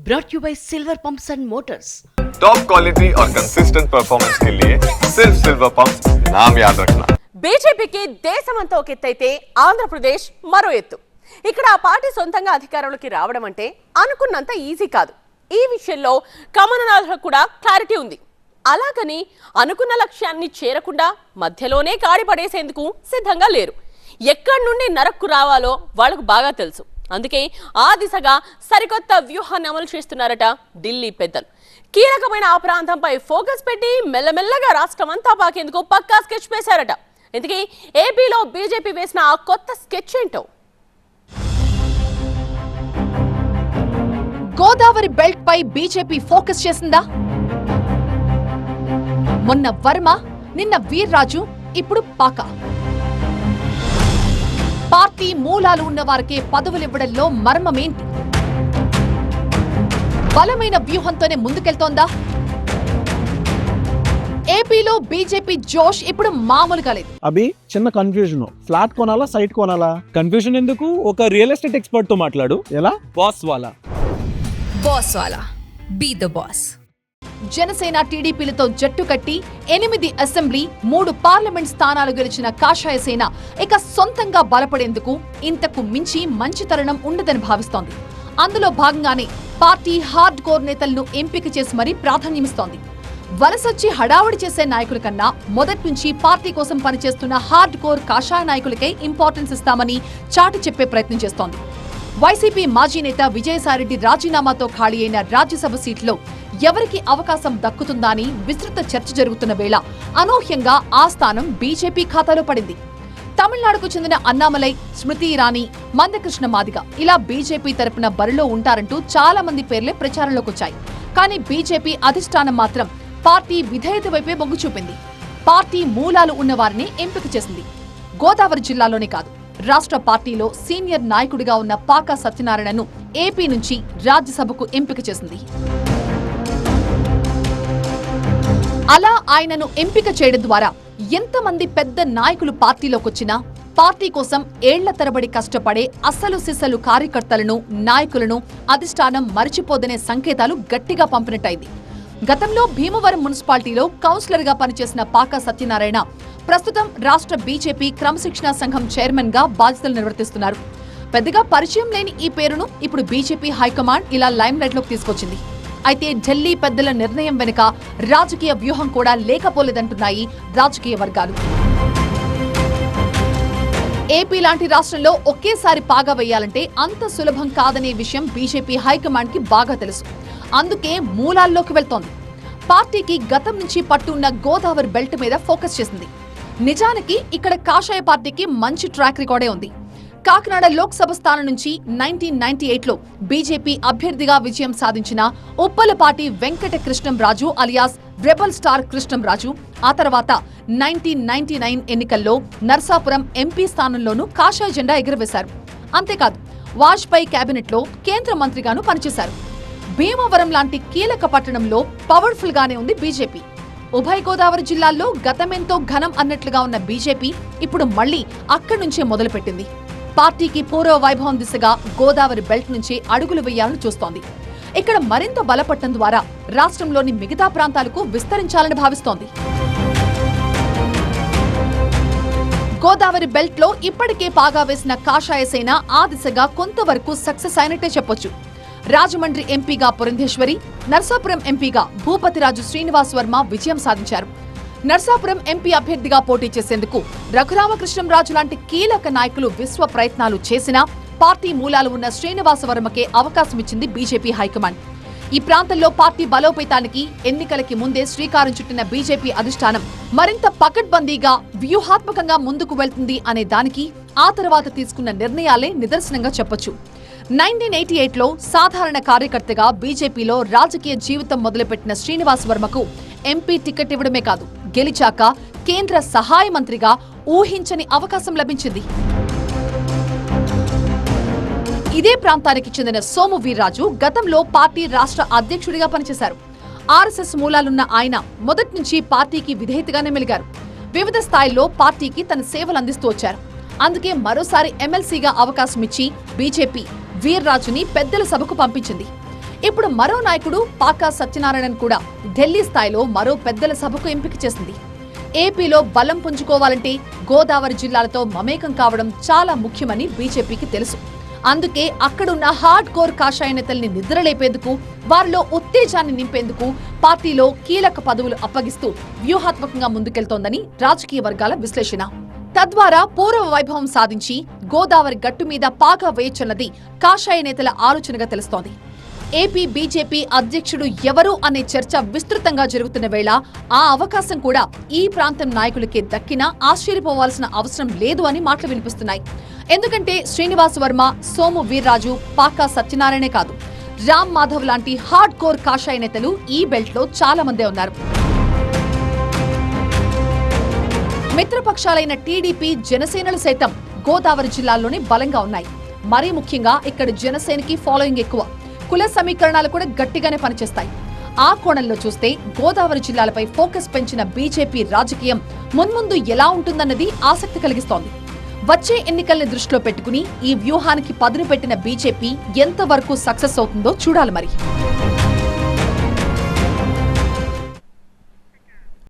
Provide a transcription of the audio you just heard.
brought you by Silver Pumps and Motors. Top quality और consistent performance के लिए सिर्फ सिल्वर पंप्स नाम याद रखना. బీజేపీకి దేశమంతా ఒక ఎత్తైతే ఆంధ్రప్రదేశ్ మరో ఎత్తు. ఇక్కడ ఆ పార్టీ సొంతంగా అధికారంలోకి రావడం అంటే అనుకున్నంత ఈజీ కాదు. ఈ విషయంలో కమలనాథులకు కూడా క్లారిటీ ఉంది. అలాగని అనుకున్న లక్ష్యాన్ని చేరకుండా మధ్యలోనే కాడి పడేసేందుకు సిద్ధంగా లేరు. ఎక్కడి నుండి నరక్కు రావాలో వాళ్లకు బాగా తెలుసు. అందుకే ఆ దిశగా సరికొత్త వ్యూహాన్ని అమలు చేస్తున్నారట ఢిల్లీ పెద్దలు. కీలకమైన ఆ ప్రాంతంపై ఫోకస్ పెట్టి మెల్లమెల్లగా రాష్ట్రం అంతా పాకేందుకు పక్కా స్కెచ్ వేశారట. ఇందుకే ఏపీలో బీజేపీ వేసిన ఆ కొత్త స్కెచ్ ఏంటో. గోదావరి బెల్ట్ పై బీజేపీ ఫోకస్ చేసిందా? మొన్న వర్మ, నిన్న వీర్రాజు, ఇప్పుడు పాక. పార్టీ మూలాలు ఉన్న వారికే పదవులివ్వడంలో మర్మమేంటి? బలమైన వ్యూహంతోనే ముందుకెళ్తోందా? ఏపీలో బీజేపీ జోష్ ఇప్పుడు మామూలుగా లేదు. అభి చిన్న కన్ఫ్యూజన్, ఫ్లాట్ కొనాలా సైట్ కొనాలా? కన్ఫ్యూజన్ ఎందుకు, ఒక రియల్ ఎస్టేట్ ఎక్స్పర్ట్ తో మాట్లాడు. ఎలా? బాస్ వాలా బీ ద బాస్. జనసేన టీడీపీలతో జట్టు కట్టి 8 అసెంబ్లీ 3 పార్లమెంట్ స్థానాలు గెలిచిన కాషాయ సేన ఇక సొంతంగా బలపడేందుకు ఇంతకు మించి మంచి తరుణం ఉండదని భావిస్తోంది. అందులో భాగంగానే పార్టీ హార్డ్ కోర్ నేతలను ఎంపిక చేసి మరీ ప్రాధాన్యమిస్తోంది. వలసొచ్చి హడావుడి చేసే నాయకుల కన్నా మొదటి నుంచి పార్టీ కోసం పనిచేస్తున్న హార్డ్ కోర్ కాషాయ నాయకులకే ఇంపార్టెన్స్ ఇస్తామని చాటి చెప్పే ప్రయత్నం చేస్తోంది. వైసీపీ మాజీ నేత విజయసాయిరెడ్డి రాజీనామాతో ఖాళీ అయిన రాజ్యసభ సీట్లో ఎవరికి అవకాశం దక్కుతుందా అని విస్తృత చర్చ జరుగుతున్న వేళ అనూహ్యంగా ఆ స్థానం బీజేపీ ఖాతాలో పడింది. తమిళనాడుకు చెందిన అన్నామలై, స్మృతి ఇరానీ, మందకృష్ణ మాదిగ ఇలా బీజేపీ తరపున బరిలో ఉంటారంటూ చాలా మంది పేర్లే ప్రచారంలోకి వచ్చాయి. కానీ బీజేపీ అధిష్టానం మాత్రం పార్టీ విధేయత వైపే మొగ్గు చూపింది. పార్టీ మూలాలు ఉన్న వారిని ఎంపిక చేసింది. గోదావరి జిల్లాలోనే కాదు, రాష్ట్ర పార్టీలో సీనియర్ నాయకుడిగా ఉన్న పాకా సత్యనారాయణను ఏపీ నుంచి రాజ్యసభకు ఎంపిక చేసింది. అలా ఆయనను ఎంపిక చేయడం ద్వారా ఎంతమంది పెద్ద నాయకులు పార్టీలోకొచ్చినా పార్టీ కోసం ఏళ్ల తరబడి కష్టపడే అసలు సిసలు కార్యకర్తలను, నాయకులను అధిష్టానం మరిచిపోదనే సంకేతాలు గట్టిగా పంపినట్టయింది. గతంలో భీమవరం మున్సిపాలిటీలో కౌన్సిలర్ గా పనిచేసిన పాకా సత్యనారాయణ ప్రస్తుతం రాష్ట్ర బీజేపీ క్రమశిక్షణ సంఘం చైర్మన్ గా బాధ్యతలు నిర్వర్తిస్తున్నారు. పెద్దగా పరిచయం లేని ఈ పేరును ఇప్పుడు బీజేపీ హైకమాండ్ ఇలా లైమ్ లైట్ లోకి తీసుకొచ్చింది. అయితే ఢిల్లీ పెద్దల నిర్ణయం వెనుక రాజకీయ వ్యూహం కూడా లేకపోలేదంటున్నాయి రాజకీయ వర్గాలు. ఏపీ లాంటి రాష్ట్రంలో ఒకేసారి పాగా వేయాలంటే అంత సులభం కాదనే విషయం బీజేపీ హైకమాండ్ కి బాగా తెలుసు. అందుకే మూలాల్లోకి వెళ్తోంది. పార్టీకి గతం నుంచి పట్టున్న గోదావరి బెల్ట్ మీద ఫోకస్ చేసింది. నిజానికి ఇక్కడ కాషాయ పార్టీకి మంచి ట్రాక్ రికార్డే ఉంది. కాకినాడ లోక్సభ స్థానం నుంచి 1998లో బీజేపీ అభ్యర్థిగా విజయం సాధించిన Uppalapati Venkata Krishnamraju alias rebel star Krishnamraju ఆ తర్వాత 1999 ఎన్నికల్లో నర్సాపురం ఎంపీ స్థానంలోనూ కాషాయ జెండా ఎగురవేశారు. అంతేకాదు, వాజ్పేయి కేబినెట్లో కేంద్ర మంత్రిగాను పనిచేశారు. భీమవరం లాంటి కీలక పట్టణంలో పవర్ఫుల్ గానే ఉంది బీజేపీ. ఉభయ గోదావరి జిల్లాల్లో గతమెంతో ఘనం అన్నట్లుగా ఉన్న బీజేపీ ఇప్పుడు మళ్లీ అక్కడి నుంచే మొదలుపెట్టింది. పార్టీకి పూర్వ వైభవం దిశగా గోదావరి బెల్ట్ నుంచి అడుగులు వేయాలని చూస్తోంది. ఇక్కడ మరింత బలపడటం ద్వారా రాష్ట్రంలోని మిగతా ప్రాంతాలకు విస్తరించాలని భావిస్తోంది. గోదావరి బెల్ట్ లో ఇప్పటికే పాగా వేసిన కాషాయ సేన ఆ దిశగా కొంతవరకు సక్సెస్ అయినట్టే చెప్పొచ్చు. రాజమండ్రి ఎంపీగా పురంధేశ్వరి, నర్సాపురం ఎంపీగా భూపతిరాజు శ్రీనివాస్ వర్మ విజయం సాధించారు. నర్సాపురం ఎంపీ అభ్యర్థిగా పోటీ చేసేందుకు రఘురామకృష్ణంరాజు లాంటి కీలక నాయకులు విశ్వ ప్రయత్నాలు చేసినా పార్టీ మూలాలు ఉన్న శ్రీనివాస వర్మకే అవకాశం ఇచ్చింది బీజేపీ హైకమాండ్. ఈ ప్రాంతంలో పార్టీ బలోపేతానికి ఎన్నికలకి ముందే శ్రీకారం చుట్టిన బీజేపీ అధిష్టానం మరింత పకడ్బందీగా వ్యూహాత్మకంగా ముందుకు వెళ్తుంది అనే దానికి ఆ తర్వాత తీసుకున్న నిర్ణయాలే నిదర్శనంగా చెప్పొచ్చు. 1988లో సాధారణ కార్యకర్తగా బీజేపీలో రాజకీయ జీవితం మొదలుపెట్టిన శ్రీనివాస్ వర్మకు ఎంపీ టికెట్ ఇవ్వడమే కాదు, గెలిచాక కేంద్ర సహాయ మంత్రిగా ఊహించని అవకాశం లభించింది. ఇదే ప్రాంతానికి చెందిన సోము వీర్రాజు గతంలో పార్టీ రాష్ట్ర అధ్యక్షుడిగా పనిచేశారు. ఆర్ఎస్ఎస్ మూలాలున్న ఆయన మొదటి నుంచి పార్టీకి విధేయతగానే మెలిగారు. వివిధ స్థాయిల్లో పార్టీకి తన సేవలు అందిస్తూ వచ్చారు. అందుకే మరోసారి ఎమ్మెల్సీగా అవకాశం ఇచ్చి బీజేపీ వీర్రాజుని పెద్దల సభకు పంపించింది. ఇప్పుడు మరో నాయకుడు పాకా సత్యనారాయణన్ కూడా ఢిల్లీ స్థాయిలో మరో పెద్దల సభకు ఎంపిక చేసింది. ఏపీలో బలం పుంజుకోవాలంటే గోదావరి జిల్లాలతో మమేకం కావడం చాలా ముఖ్యమని బీజేపీకి తెలుసు. అందుకే అక్కడున్న హార్డ్ కోర్ కాషాయ నేతల్ని నిద్రలేపేందుకు, వారిలో ఉత్తేజాన్ని నింపేందుకు పార్టీలో కీలక పదవులు అప్పగిస్తూ వ్యూహాత్మకంగా ముందుకెళ్తోందని రాజకీయ వర్గాల విశ్లేషణ. తద్వారా పూర్వ వైభవం సాధించి గోదావరి గట్టు మీద పాగా వేయొచ్చన్నది కాషాయ నేతల ఆలోచనగా తెలుస్తోంది. ఏపీ బీజేపీ అధ్యక్షుడు ఎవరు అనే చర్చ విస్తృతంగా జరుగుతున్న వేళ ఆ అవకాశం కూడా ఈ ప్రాంతం నాయకులకే దక్కినా ఆశ్చర్యపోవాల్సిన అవసరం లేదు అని మాటలు వినిపిస్తున్నాయి. ఎందుకంటే శ్రీనివాస్ వర్మ, సోము వీర్రాజు, పాకా సత్యనారాయణే కాదు, రామ్ మాధవ్ లాంటి హార్డ్ కోర్ కాషాయ నేతలు ఈ బెల్ట్ లో చాలా మందే ఉన్నారు. మిత్రపక్షాలైన టీడీపీ, జనసేనలు సైతం గోదావరి జిల్లాల్లోనే బలంగా ఉన్నాయి. మరీ ముఖ్యంగా ఇక్కడ జనసేనకి ఫాలోయింగ్ ఎక్కువ, కుల సమీకరణాలు కూడా గట్టిగానే పనిచేస్తాయి. ఆ కోణంలో చూస్తే గోదావరి జిల్లాలపై ఫోకస్ పెంచిన బీజేపీ రాజకీయం మున్ముందు ఎలా ఉంటుందన్నది ఆసక్తి కలిగిస్తోంది. వచ్చే ఎన్నికల్ని దృష్టిలో పెట్టుకుని ఈ వ్యూహానికి పదును పెట్టిన బీజేపీ ఎంతవరకు సక్సెస్ అవుతుందో చూడాలి మరి.